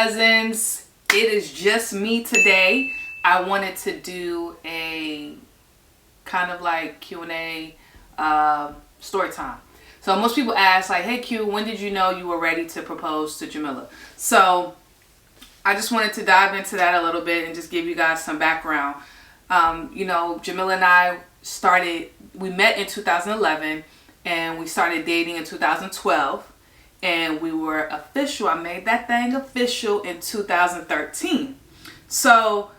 cousins, it is just me today. I wanted to do a kind of like Q&A story time. So most people ask like, hey Q, when did you know you were ready to propose to Jamilla? So I just wanted to dive into that a little bit and just give you guys some background. You know, Jamilla and I we met in 2011 and we started dating in 2012. And we were official. I made that thing official in 2013. So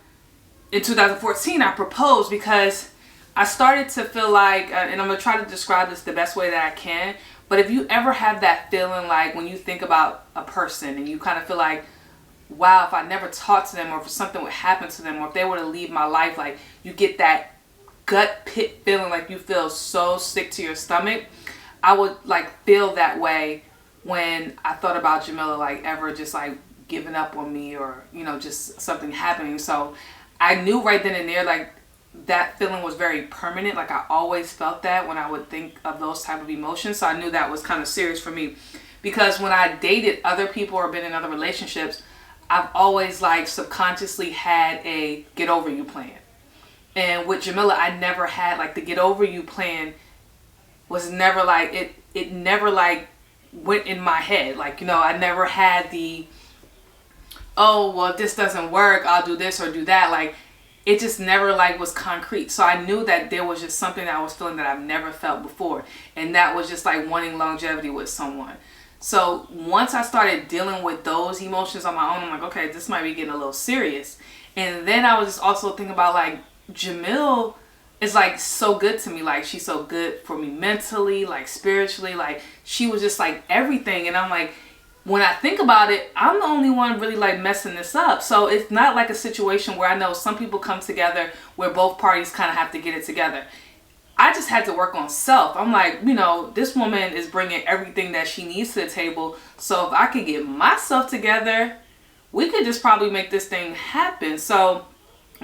in 2014, I proposed because I started to feel like, and I'm going to try to describe this the best way that I can, but if you ever have that feeling like when you think about a person and you kind of feel like, wow, if I never talked to them, or if something would happen to them, or if they were to leave my life, like you get that gut pit feeling like you feel so sick to your stomach. I would like feel that way when I thought about Jamilla, like ever just like giving up on me, or, you know, just something happening. So I knew right then and there, like that feeling was very permanent. Like I always felt that when I would think of those type of emotions. So I knew that was kind of serious for me, because when I dated other people or been in other relationships, I've always like subconsciously had a get over you plan. And with Jamilla, I never had like the get over you plan. Was never like it never like went in my head. Like, you know, I never had the, oh well, if this doesn't work, I'll do this or do that. Like it just never like was concrete. So I knew that there was just something that I was feeling that I've never felt before, and that was just like wanting longevity with someone. So once I started dealing with those emotions on my own, I'm like, okay, this might be getting a little serious. And then I was just also thinking about like Jamil is like so good to me. Like she's so good for me mentally, like spiritually, like she was just like everything. And I'm like, when I think about it, I'm the only one really like messing this up. So it's not like a situation where I know some people come together where both parties kind of have to get it together. I just had to work on self. I'm like, you know, this woman is bringing everything that she needs to the table. So if I could get myself together, we could just probably make this thing happen. So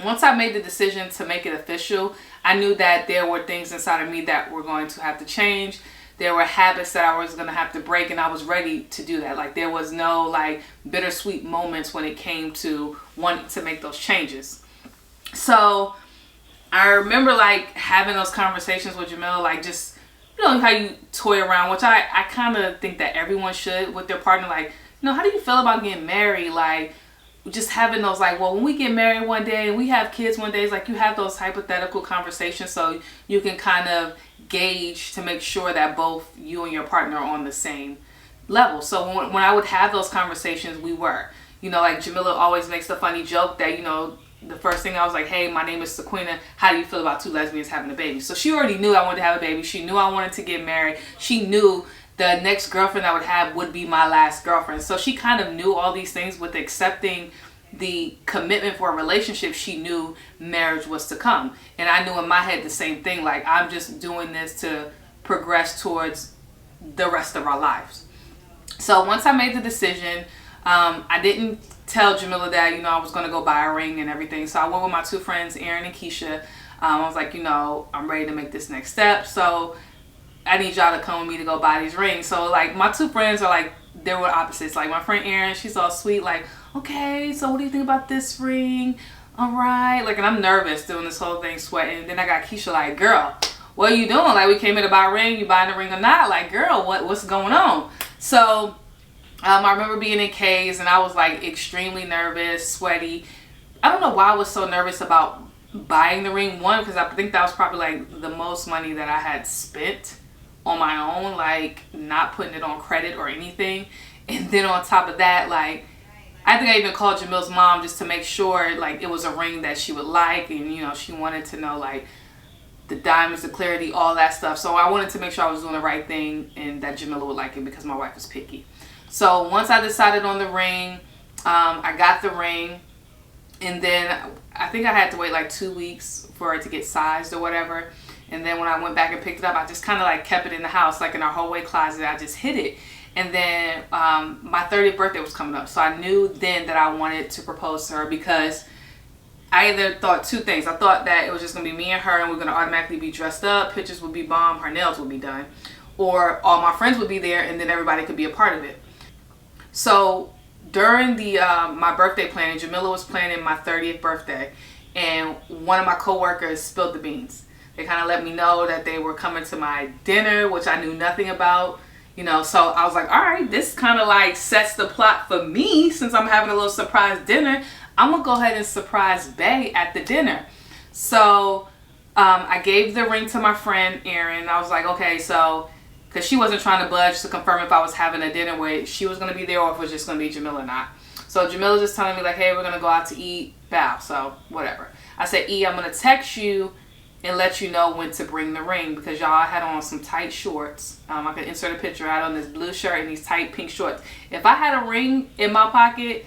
once I made the decision to make it official, I knew that there were things inside of me that were going to have to change. There were habits that I was going to have to break, and I was ready to do that. Like there was no like bittersweet moments when it came to wanting to make those changes. So I remember like having those conversations with Jamilla, like just, you know, how you toy around, which I kind of think that everyone should with their partner. Like, you know, how do you feel about getting married? Like just having those like, well, when we get married one day and we have kids one day, it's like you have those hypothetical conversations so you can kind of gauge to make sure that both you and your partner are on the same level. So when I would have those conversations, we were, you know, like Jamilla always makes the funny joke that, you know, the first thing I was like, hey, my name is Sequina. How do you feel about two lesbians having a baby? So she already knew I wanted to have a baby. She knew I wanted to get married. She knew the next girlfriend I would have would be my last girlfriend. So she kind of knew all these things. With accepting the commitment for a relationship, she knew marriage was to come. And I knew in my head the same thing. Like, I'm just doing this to progress towards the rest of our lives. So once I made the decision, I didn't tell Jamilla that, you know, I was going to go buy a ring and everything. So I went with my two friends, Erin and Keisha. I was like, you know, I'm ready to make this next step. So I need y'all to come with me to go buy these rings. So like my two friends are like, they were opposites. Like my friend Erin, she's all sweet, like, okay, so what do you think about this ring? All right. Like, and I'm nervous doing this whole thing, sweating. And then I got Keisha like, girl, what are you doing? Like, we came here to buy a ring. You buying the ring or not? Like, girl, what's going on? So I remember being in K's and I was like extremely nervous, sweaty. I don't know why I was so nervous about buying the ring. One, because I think that was probably like the most money that I had spent on my own, like not putting it on credit or anything. And then on top of that, like I think I even called Jamilla's mom just to make sure like it was a ring that she would like, and you know, she wanted to know like the diamonds, the clarity, all that stuff. So I wanted to make sure I was doing the right thing and that Jamilla would like it, because my wife is picky. So once I decided on the ring, I got the ring, and then I think I had to wait like 2 weeks for it to get sized or whatever. And then when I went back and picked it up, I just kind of like kept it in the house, like in our hallway closet. I just hid it. And then my 30th birthday was coming up. So I knew then that I wanted to propose to her, because I either thought two things. I thought that it was just going to be me and her, and we we're going to automatically be dressed up. Pictures would be bomb. Her nails would be done. Or all my friends would be there, and then everybody could be a part of it. So during the my birthday planning, Jamilla was planning my 30th birthday, and one of my coworkers spilled the beans. They kind of let me know that they were coming to my dinner, which I knew nothing about. You know, so I was like, all right, this kind of like sets the plot for me since I'm having a little surprise dinner. I'm gonna go ahead and surprise Bay at the dinner. So I gave the ring to my friend Erin. I was like, okay, so because she wasn't trying to budge to confirm if I was having a dinner where she was going to be there or if it was just going to be Jamilla and I. So Jamilla just telling me like, hey, we're going to go out to eat. Bow. So whatever. I said, E, I'm going to text you and let you know when to bring the ring, because y'all had on some tight shorts. I could insert a picture. I had on this blue shirt and these tight pink shorts. If I had a ring in my pocket,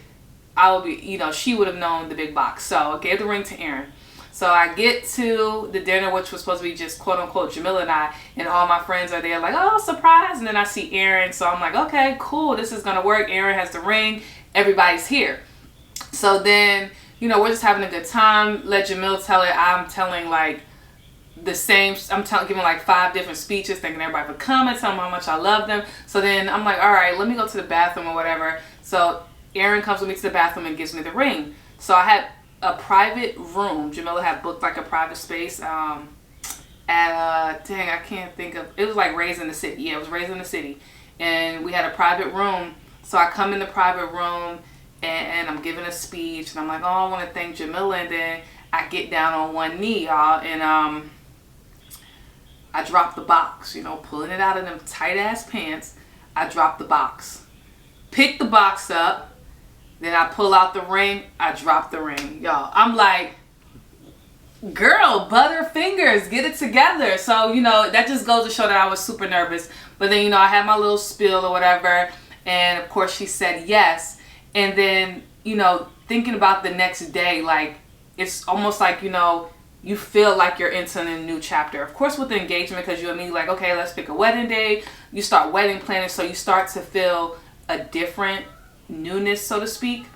I would be, you know, she would have known the big box. So I gave the ring to Erin. So I get to the dinner, which was supposed to be just quote unquote Jamilla and I, and all my friends are there like, oh, surprise. And then I see Erin. So I'm like, okay, cool. This is going to work. Erin has the ring. Everybody's here. So then, you know, we're just having a good time. Let Jamil tell it. I'm telling like the same, giving like 5 different speeches, thanking everybody for coming, telling them how much I love them. So then I'm like, all right, let me go to the bathroom or whatever. So Erin comes with me to the bathroom and gives me the ring. So I had a private room. Jamilla had booked like a private space at dang, I can't think of, it was like Raised in the City. Yeah, it was Raised in the City. And we had a private room. So I come in the private room and I'm giving a speech and I'm like, oh, I want to thank Jamilla. And then I get down on one knee, y'all, and I drop the box, you know, pulling it out of them tight ass pants. I drop the box. Pick the box up. Then I pull out the ring. I drop the ring. Y'all, I'm like, girl, butter fingers, get it together. So, you know, that just goes to show that I was super nervous. But then, you know, I had my little spill or whatever. And of course she said yes. And then, you know, thinking about the next day, like, it's almost like, you know, you feel like you're entering a new chapter. Of course with the engagement, because you and me like, okay, let's pick a wedding day. You start wedding planning. So you start to feel a different newness, so to speak.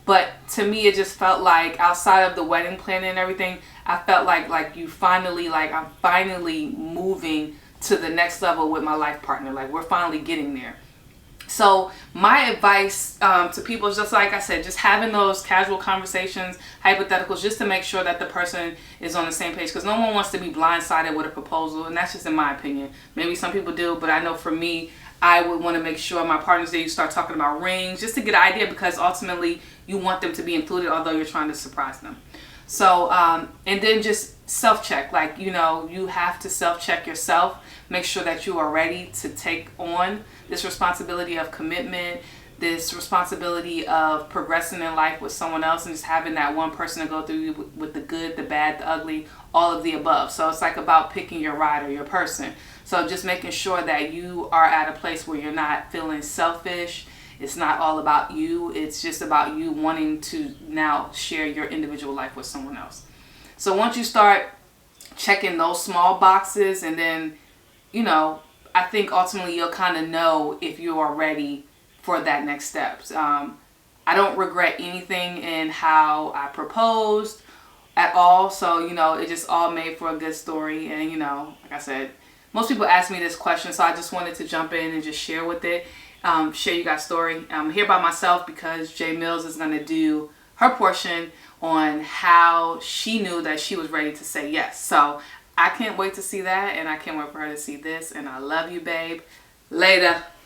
But to me, it just felt like outside of the wedding planning and everything, I felt like you finally, like I'm finally moving to the next level with my life partner. Like we're finally getting there. So my advice to people is just like I said, just having those casual conversations, hypotheticals, just to make sure that the person is on the same page, because no one wants to be blindsided with a proposal, and that's just in my opinion. Maybe some people do, but I know for me, I would want to make sure my partners there, you start talking about rings, just to get an idea, because ultimately you want them to be included, although you're trying to surprise them. So, and then just self-check, like, you know, you have to self-check yourself, make sure that you are ready to take on this responsibility of commitment, this responsibility of progressing in life with someone else, and just having that one person to go through with the good, the bad, the ugly, all of the above. So it's like about picking your ride or your person. So just making sure that you are at a place where you're not feeling selfish. It's not all about you. It's just about you wanting to now share your individual life with someone else. So once you start checking those small boxes, and then, you know, I think ultimately you'll kind of know if you are ready for that next steps. I don't regret anything in how I proposed at all. So, you know, it just all made for a good story. And, you know, like I said, most people ask me this question, so I just wanted to jump in and just share with it. Share you guys' story. I'm here by myself because Jay Mills is going to do her portion on how she knew that she was ready to say yes. So I can't wait to see that, and I can't wait for her to see this. And I love you, babe. Later.